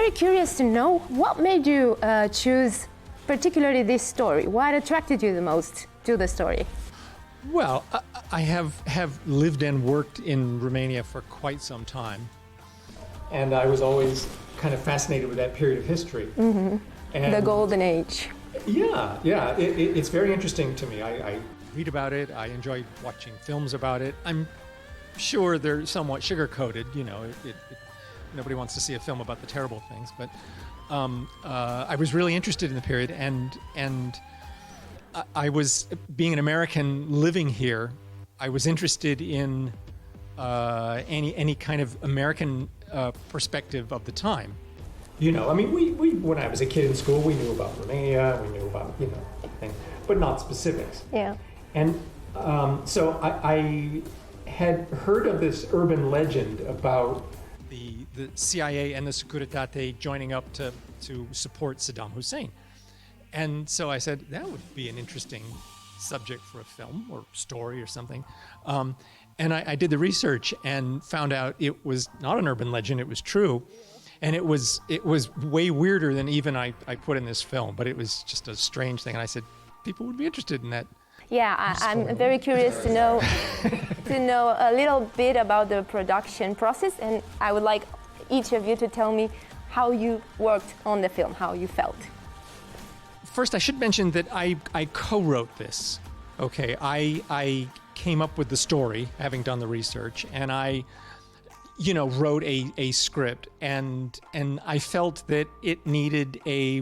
very curious to know what made you choose particularly this story. What attracted you the most to the story? Well, I have lived and worked in Romania for quite some time. And I was always kind of fascinated with that period of history. Mm-hmm. And the golden age. Yeah. It's very interesting to me. I read about it. I enjoy watching films about it. I'm sure they're somewhat sugar-coated. You know, nobody wants to see a film about the terrible things. But I was really interested in the period, and I was, being an American living here, I was interested in any kind of American perspective of the time. You know, I mean, we when I was a kid in school, we knew about Romania, we knew about, you know, things, but not specifics. Yeah. And so I had heard of this urban legend about the CIA and the Securitate joining up to support Saddam Hussein. And so I said, that would be an interesting subject for a film or story or something. And I did the research and found out it was not an urban legend, it was true. And it was way weirder than even I put in this film, but it was just a strange thing. And I said, people would be interested in that. Yeah, I'm very curious to know a little bit about the production process, and I would like each of you to tell me how you worked on the film, how you felt. First, I should mention that I co-wrote this. Okay, I came up with the story, having done the research, and I, you know, wrote a script, and I felt that it needed a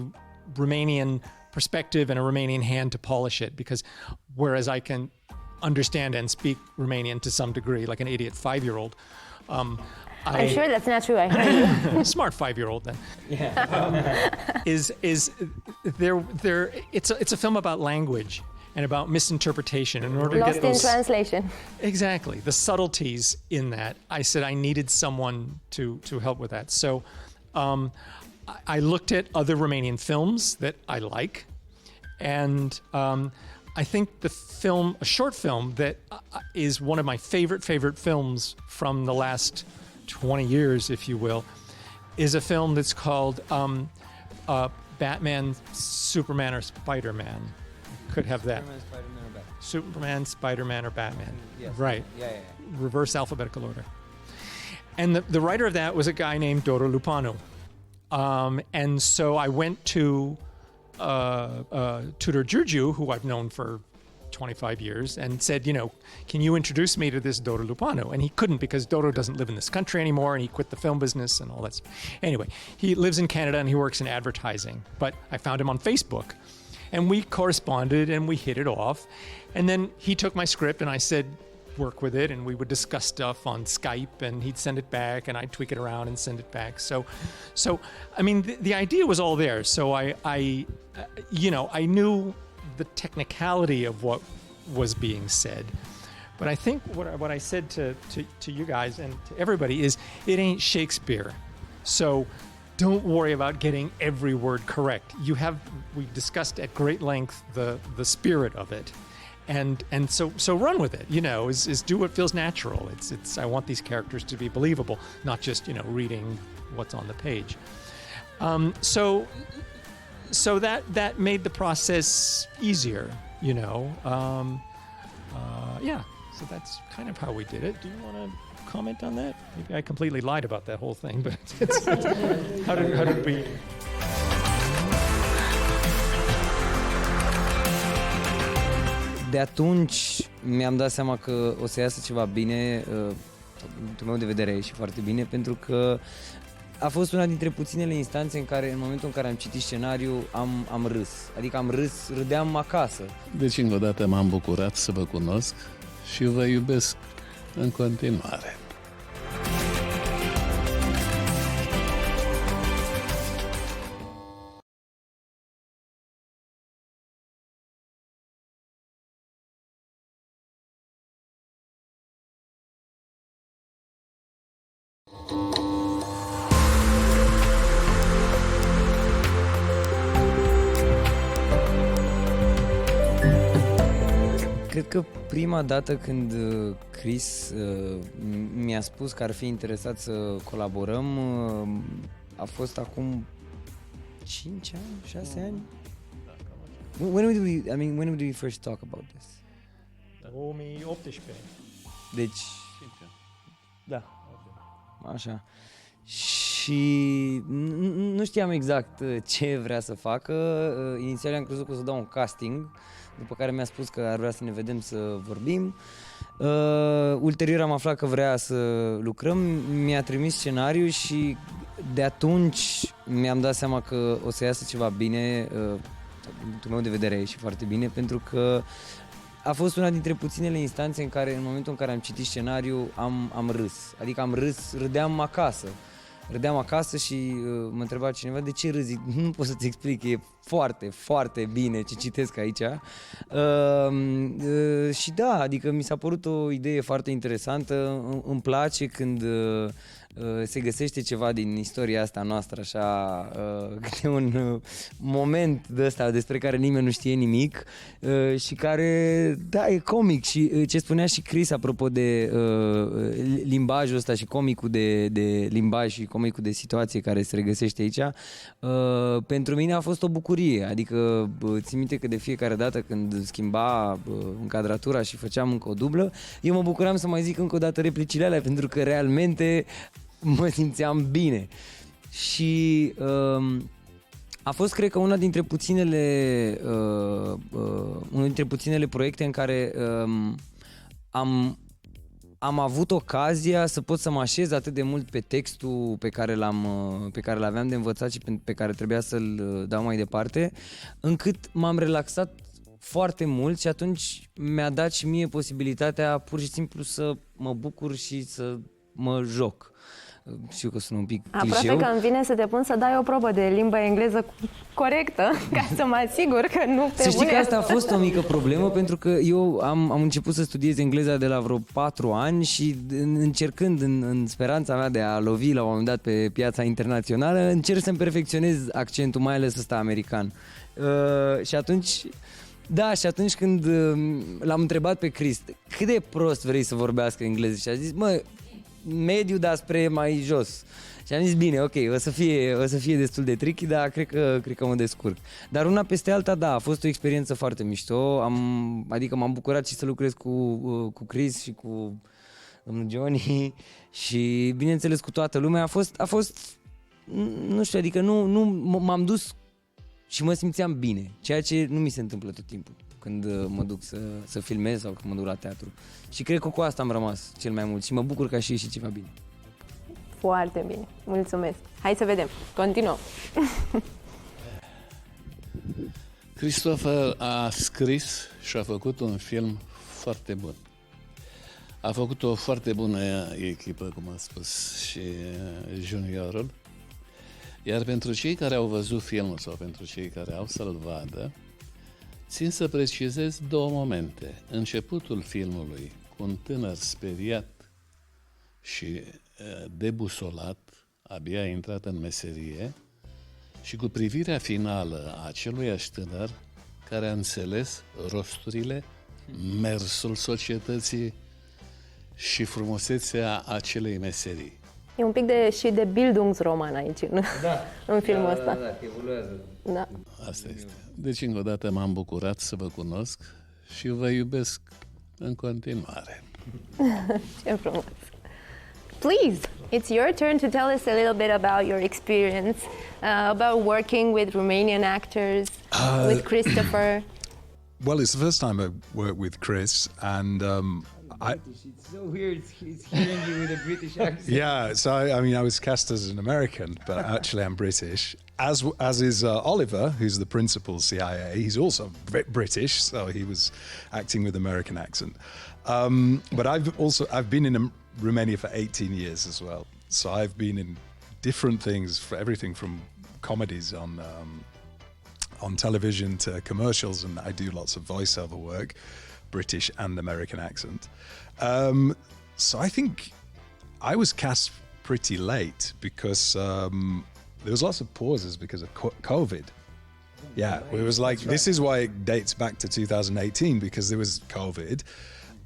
Romanian perspective and a Romanian hand to polish it, because whereas I can understand and speak Romanian to some degree, like an idiot 5-year-old, I'm sure that's not true. I heard you. Smart 5-year-old then. Yeah. Is there? It's a film about language and about misinterpretation. In order Lost to get those, in translation. Exactly, the subtleties in that. I said I needed someone to help with that. So I looked at other Romanian films that I like, and I think the film, a short film that is one of my favorite films from the last 20 years, if you will, is a film that's called Batman, Superman, or Spider-Man. Could have that. Superman, Spider-Man, or Batman. Yes. Right. Yeah. Reverse alphabetical order. And the writer of that was a guy named Doru Lupanu. And so I went to Tudor Giurgiu, who I've known for 25 years, and said, you know, can you introduce me to this Doru Lupanu? And he couldn't, because Doru doesn't live in this country anymore, and he quit the film business and all that stuff. Anyway, he lives in Canada and he works in advertising, but I found him on Facebook. And we corresponded and we hit it off. And then he took my script and I said, work with it, and we would discuss stuff on Skype, and he'd send it back and I'd tweak it around and send it back. So I mean, the idea was all there. So I you know, I knew the technicality of what was being said. But I think what I said to you guys and to everybody is, it ain't Shakespeare. So don't worry about getting every word correct. We discussed at great length the spirit of it. And so run with it, you know, is do what feels natural. It's I want these characters to be believable, not just, you know, reading what's on the page. So that made the process easier, you know. Yeah, so that's kind of how we did it. Do you want to comment on that? Maybe I completely lied about that whole thing, but how did we... De atunci mi-am dat seama că o să iasă ceva bine, din punctul meu de vedere și foarte bine, pentru că a fost una dintre puținele instanțe în care, în momentul în care am citit scenariul, am râs. Adică am râs, râdeam acasă. Deci, încă o dată, m-am bucurat să vă cunosc și vă iubesc în continuare. Cred că prima dată când Chris mi-a spus că ar fi interesat să colaborăm, a fost acum 5 ani, 6 ani? When did we first talk about this? 2018. Deci, da, așa. Și nu știam exact ce vrea să facă. Inițial am crezut că o să dau un casting, după care mi-a spus că ar vrea să ne vedem să vorbim. Ulterior am aflat că vrea să lucrăm, mi-a trimis scenariu și de atunci mi-am dat seama că o să iasă ceva bine, din punctul meu de vedere și foarte bine, pentru că a fost una dintre puținele instanțe în care, în momentul în care am citit scenariu, am râs. Adică am râs, râdeam acasă și mă întreba cineva de ce râzi. Nu pot să-ți explic, e foarte, foarte bine ce citesc aici. Și da, adică mi s-a părut o idee foarte interesantă. Îmi place când se găsește ceva din istoria asta noastră, așa, câte un moment de ăsta despre care nimeni nu știe nimic și care, da, e comic. Și ce spunea și Chris apropo de limbajul ăsta și comicul de limbaj și comicul de situație care se regăsește aici, pentru mine a fost o bucurie. Adică țin minte că de fiecare dată când schimba încadratura și făceam încă o dublă, eu mă bucuram să mai zic încă o dată replicile alea, pentru că realmente mă simțeam bine. Și a fost, cred că, unul dintre puținele proiecte în care am avut ocazia să pot să mă așez atât de mult pe textul pe care l-aveam de învățat și pe care trebuia să-l dau mai departe, încât m-am relaxat foarte mult și atunci mi-a dat și mie posibilitatea pur și simplu să mă bucur și să mă joc. Știu că sună un pic clișeu. Aproape că îmi vine să te pun să dai o probă de limba engleză corectă, ca să mă asigur că nu pe Să știi că asta a fost o mică problemă, pentru că eu am început să studiez engleza de la vreo 4 ani și încercând în speranța mea de a lovi la un moment dat pe piața internațională, încerc să-mi perfecționez accentul, mai ales ăsta american. Și atunci... Da, și atunci când l-am întrebat pe Chris, cât de prost vrei să vorbească engleză? Și a zis, mediu, dar spre mai jos. Și am zis, bine, ok, o să fie destul de tricky, dar cred că mă descurc. Dar una peste alta, da, a fost o experiență foarte mișto. Adică m-am bucurat și să lucrez cu Chris și cu domnul Johnny și, bineînțeles, cu toată lumea. A fost nu știu, adică nu m-am dus și mă simțeam bine, ceea ce nu mi se întâmplă tot timpul când mă duc să filmez sau când mă duc la teatru. Și cred că cu asta am rămas cel mai mult și mă bucur că a și ieșit ceva bine. Foarte bine, mulțumesc. Hai să vedem, continuăm. Christopher a scris și a făcut un film foarte bun. A făcut o foarte bună echipă, cum a spus și juniorul. Iar pentru cei care au văzut filmul sau pentru cei care au să-l vadă, țin să precizez 2 momente. Începutul filmului cu un tânăr speriat și debusolat, abia intrat în meserie, și cu privirea finală a aceluiași tânăr care a înțeles rosturile, mersul societății și frumusețea acelei meserii. E un pic și de Bildungsroman aici, în filmul ăsta. Da, evoluează. Da. Asta este. Deci, încă o dată, m-am bucurat să vă cunosc și vă iubesc în continuare. Ce frumos. Please, it's your turn to tell us a little bit about your experience, about working with Romanian actors, with Christopher. Well, it's the first time I worked with Chris, and It's so weird. It's hearing you with a British accent. yeah. So I was cast as an American, but actually I'm British. As is Oliver, who's the principal CIA. He's also British, so he was acting with American accent. But I've been in Romania for 18 years as well. So I've been in different things, for everything from comedies on television to commercials, and I do lots of voiceover work, British and American accent. So I think I was cast pretty late because there was lots of pauses because of COVID. Yeah, it was like, this is why it dates back to 2018, because there was COVID.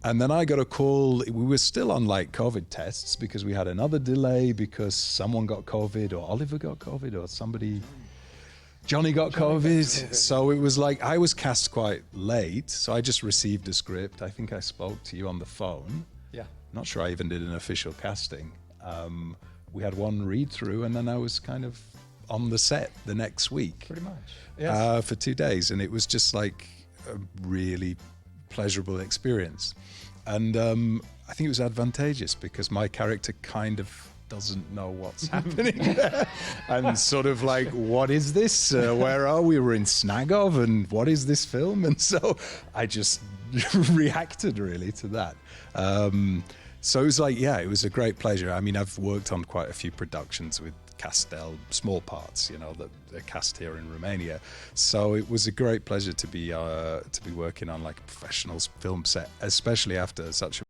And then I got a call. We were still on like COVID tests because we had another delay because someone got COVID, or Oliver got COVID, or Johnny got COVID. So it was like I was cast quite late. So I just received a script. I think I spoke to you on the phone. Yeah. Not sure I even did an official casting. We had one read through, and then I was kind of on the set the next week. Pretty much. Yes. For 2 days, and it was just like a really pleasurable experience. And I think it was advantageous because my character kind of doesn't know what's happening there. And sort of like, what is this? Where are we? We're in Snagov, and what is this film? And so I just reacted really to that. So it was like, yeah, it was a great pleasure. I mean, I've worked on quite a few productions with Castel, small parts, you know, that they're cast here in Romania. So it was a great pleasure to be working on like a professional film set, especially after such a